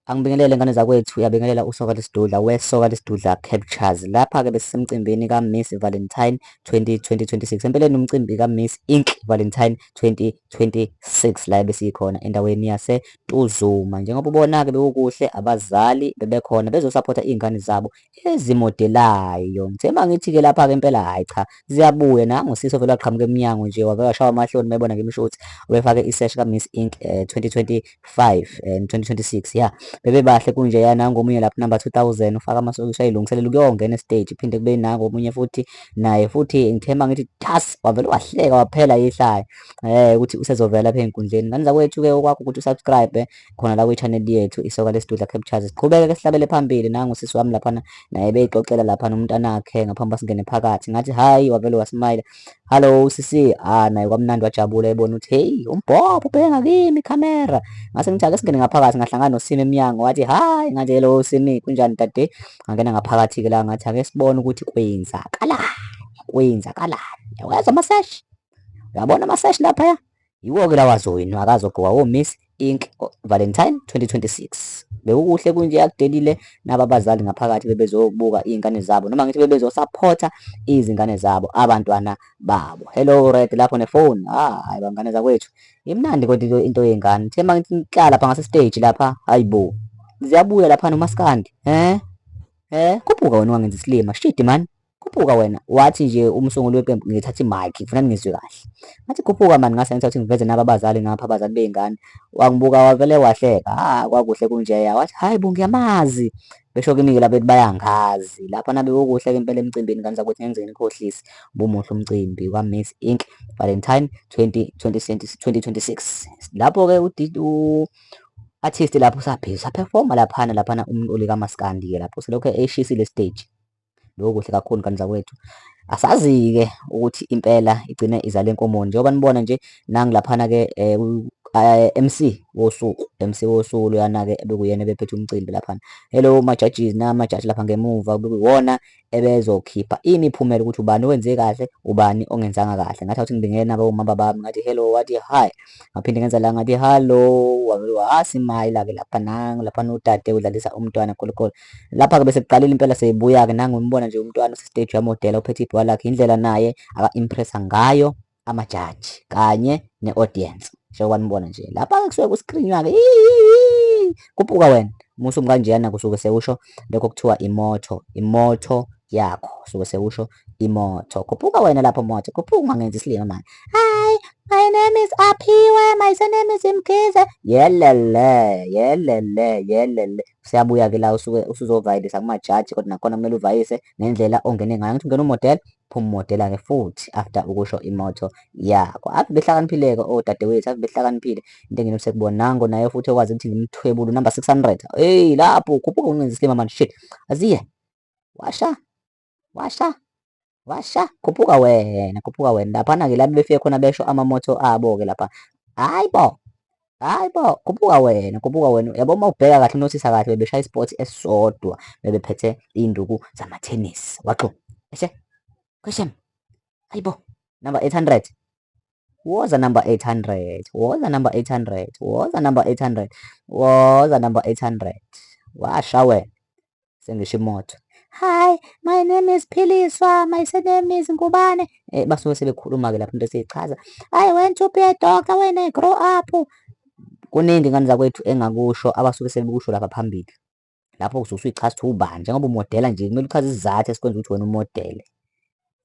Angibingelele ngane zakwethu, uyabingelela usoka lesidudla wesoka lesidudla Captures. Lapha-ke besisemcimbini ka-Miss Valentine 2026. Empeleni umcimbi ka-Miss Ink Valentine 2026 la besikhona endaweni yaseTuzuma. Njengoba ubona-ke bekukuhle, abazali bebekhona bezosaphotha iy'ngane zabo ezimodelayo. Ngithe uma ngithi-ke lapha-ke impela hayi cha, ziyabuya nangu-Siso vele waqhamuka emnyango nje wavele washawa amahloni mayebona ngemishoti ubefake iseshi ka-Miss Ink 2025 and 2026 ya. Bebe bahle kunjeya nangomunye lapha number 2000 ufaka amasokisi ayilungiselela ukuyongena estage iphinde kube nangomunye futhi naye futhi ngithemba ngithi thas wavele wahleka waphela yihlaya ukuthi usezovela lapha ey'nkundleni. Ngane zakwethu-ke okwakho ukuthi usubscribe khona la kwi-channel yethu isoka lesidudla Captures. Siqhubeke-ke sihlabele phambili nangu-sisi wami laphana naye beyixoxela lapha nomntanakhe ngaphambi basingene phakathi ngathi hayi wavele wasimayila. Hallo sisi, naye kwamnandi wajabula ebona ukuthi hey umbhobho ubheke ngakimi ikhamera. Ngase ngithi ake singene ngaphakathi ngahlangana noSimo emnyango wathi hayi ngathi hello Simi kunjani dade, ngangena ngaphakathi-ke la ngathi ake sibone ukuthi kwenzakalani. Uyazwa amaseshi, uyabona amaseshi laphaya yiwo-ke lawa azoyinwa akazogqoka wo-Miss Ink Valentine 2026. Bekukuhle kunje akudelile nabo abazali ngaphakathi bebezobuka iy'ngane zabo noma ngithi bebezosaphotha izingane zabo abantwana babo. Hello Red lapho nefoni, hayi bangane zakwethu imnandi kodwa into yey'ngane. Thema ngithi ngihlala lapha ngase-stage lapha, hayi bo ziyabuya lapha nomaskandi khuphuka wena wangenza isilima shidi mani, khuphuka wena. Wathi nje umsunguli weqembu ngithatha i-mic ngifuna ngizwe kahle, ngathi khuphuka mani, ngase ngithi ngiveze nabo abazali ngapha abazali bey'ngane. Wangibuka wavele wahleka, kwakuhle kunjeya wathi hayi bo ngiyamazi, besho kimi-ke la bethi bayangazi lapha nabe kukuhle-ke impela emcimbini ngane zakwethu ngengizeni ngikhohlise bumuhle umcimbi kwa-Miss Ink Valentine 2026. Lapho-ke artist lapho saphefoma laphana umloli kamaskandi-ke lapho selokhu eshisile stage. Lokuhle kakhulu ngane zakwethu, asazi-ke ukuthi impela igcine izale enkomoni njengoba nibona nje nangilaphana-ke MC wosuku loyana-ke bekuyena ebephethe umcimbi laphana. Hello ma-judges namajaji lapha ngemuva bekuyiwona ebezokhipha imiphumela ukuthi ubani owenze kahle ubani ongenzanga kahle. Ngathi awuthi ngibingelele nabo omama bami ngathi hello, wathi hi, ngaphinde ngenza la ngathi hallo, wasimayila-ke lapha nangu laphana udade udlalisa umntwana kholokholo. Lapha-ke bese kuqalile impela seyibuya-ke nangu umbona nje umntwana use-stage uyamodela uphethe ibhola lakhe, indlela naye aka-impressa ngayo amajaji kanye ne-audience. Njengoba nibona nje lapha-ke kusuke kuskrinywa-ke khuphuka wena musume kanjeyana kusuke sekusho lokho kuthiwa imoto yakho suke sekusho imoto. Khuphuka wena lapho moto, khuphuka ungangenzi isilima mani. Hi, my name is Aphiwe, my surname is Mkhize. Yelele useyabuya-ke la usuke usuzovayilisa kumajaji kodwa nakhona kumele uvayise ngendlela ongene ngayo. Ngithi ungena umodela phuma umodela-ke futhi after ukusho imoto yakho. Ave behlakaniphile-ke odadewethu, ave behlakaniphile. Into engene sekubona nango naye futhi okwazi ukuthi ngimthwebule number 600. Hey lapho khuphuka ungenza isilima mani shit. Aziye washa khuphuka wena laphana-ke la befike khona besho amamoto abo-ke lapha. Hayi bo khuphuka wena. Yabo uma ubheka kahle unothisa kahle bebeshaya isport esisodwa bebephethe iy'nduku zamathenisi waxo question hayi bo number 800 woza number 800 washa wena sengisho imoto. Hi, my name is Philiswa, my surname is Ngubane. Basuke sebekhuluma-ke lapho into seyichaza. I went to be a doctor when I grow up. Kuningi ngane zakwethu engakusho abasuke sebekusho lapha phambili. Lapho kusuke usuyichaza ukuthi ubani njengoba umodela nje kumele uchaze isizathu esikwenza ukuthi wena umodele.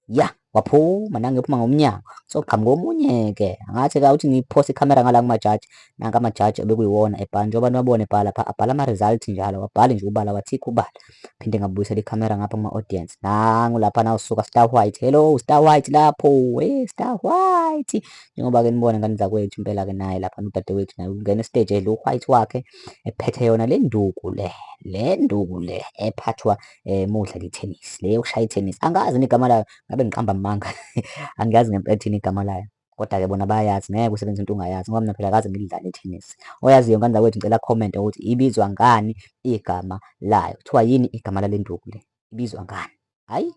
Ya waphuma nangephuma ngomnyango soqhamuka omunye-ke ngathi-ke awuthi ngiphoste ikhamera ngala kumajaji nanka amajaji ebekuyiwona ebhala njengoba niwabona ebhala lapha abhala ama-result njalo wabhale nje ubala wathikha ubala. Phinde ngabuyisela ikhamera ngapha kuma-audience nangu lapha nawusuka Star White. Hello Star White lapho Star White njengoba-ke nibona ngane zakwethu impela-ke naye lapha udadewethu naye ungena estage edla u-white wakhe ephethe yona le nduku le ephathwa mudlala ithenisi le yokushaya ithenisi. Angazi igama layo ngabe ngiqamba amanga angiyazi ngempela thini igama layo kodwa-ke bona bayazi ngeke usebenze into ungayazi ngoba mina phela akaze ngilidlale ithenisi. Oyaziyo ngane zakwethu ngicela comment ukuthi ibizwa ngani igama layo, kuthiwa yini igama lale nduku le, ibizwa ngani? Hayi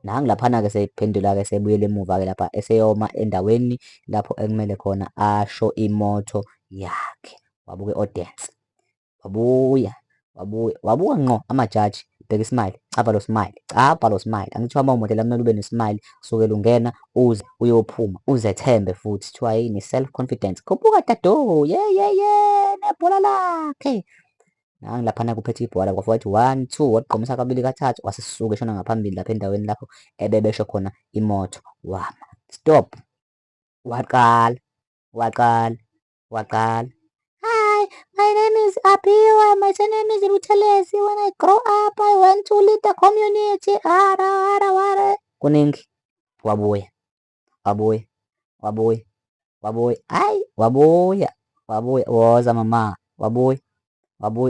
nangu laphana-ke sephendula-ke sebuyele emuva-ke lapha eseyoma endaweni lapho ekumele khona asho imoto yakhe. wabuka i-audience, wabuka ngqo amajaji, bheka ismile, cava lo smile, cava lo smile. Angithiwa uma umodela kumele ube nesmile, sukela ungena uze uyophuma, uzethembe futhi. Kuthiwa yini? Self-confidence. Khuphuka dado, nebhola lakhe. Nangi laphana kuphethe ibhola, kwafika wathi 1 2, wagqumisa kabili kathathu, wasesisuka eshona ngaphambili lapha endaweni lapho ebebesho khona imoto, wama. Stop. Waqala. Hi, my name is Apiwa. My surname is Buthelezi. When I grow up, I want to lead the community. Ara. Kuningi. Wabuya. Hayi, wabuya. Woza mama. Wabuya.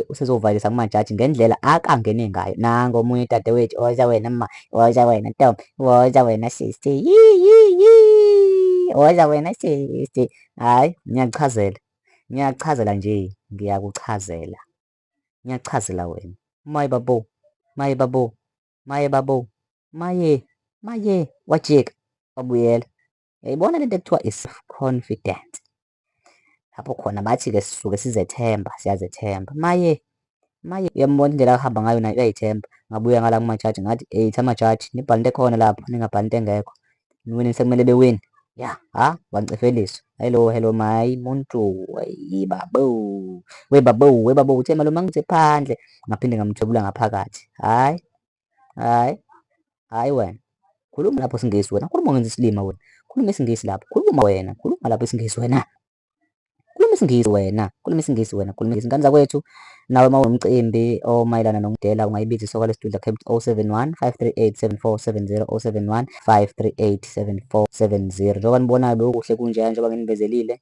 Usezovalisa kumajaji ngendlela akangene ngayo. Nangu omunye dadewethu. Woza wena ma. Woza wena Ntombi. Woza wena sister. Woza wena sister. Hayi, ngiyachazela nje. Ngiyachazela wena. Maye. Wajika. Wabuyela. Yayibona lento ekuthiwa is-confident. Lapho khona bathi-ke sisuke siyazethemba. Maye, uyambona indlela ahamba ngayo naye uyayithemba. Ngabuya ngala kumajaji ngathi, ethi amajaji, nibhale into ekhona lapho, ningabhali into engekho. Niwini sekumele bewini. Ya, wangicefeliswa. Hello, my muntu. Webabo, uthe malume angithe phandle. Ngaphinde ngamthwebula ngaphakathi. Hayi wena. Khuluma lapho isingisi wena. Khuluma ngenza isilima wena. Khuluma isingisi lapho. Khuluma lapho isingisi wena. Khuluma isingisi wena. Ingane zakwethu, nawe uma unomcimbi omayelana nomdela ungayibiza isoka lesidudla Cape 071 538 7470 071 538 7470. Njengoba nibonayo bekukuhle kunjena njengoba nginibezelile.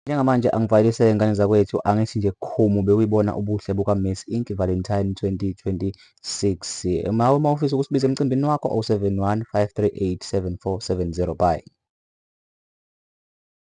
Njengamanje angivalisele ngane zakwethu, angithi nje khumu bewuyibona ubuhle buka-Miss Ink Valentine 2026. Uma ufisa ukusibiza emcimbini wakho 071 538 7470. Bye.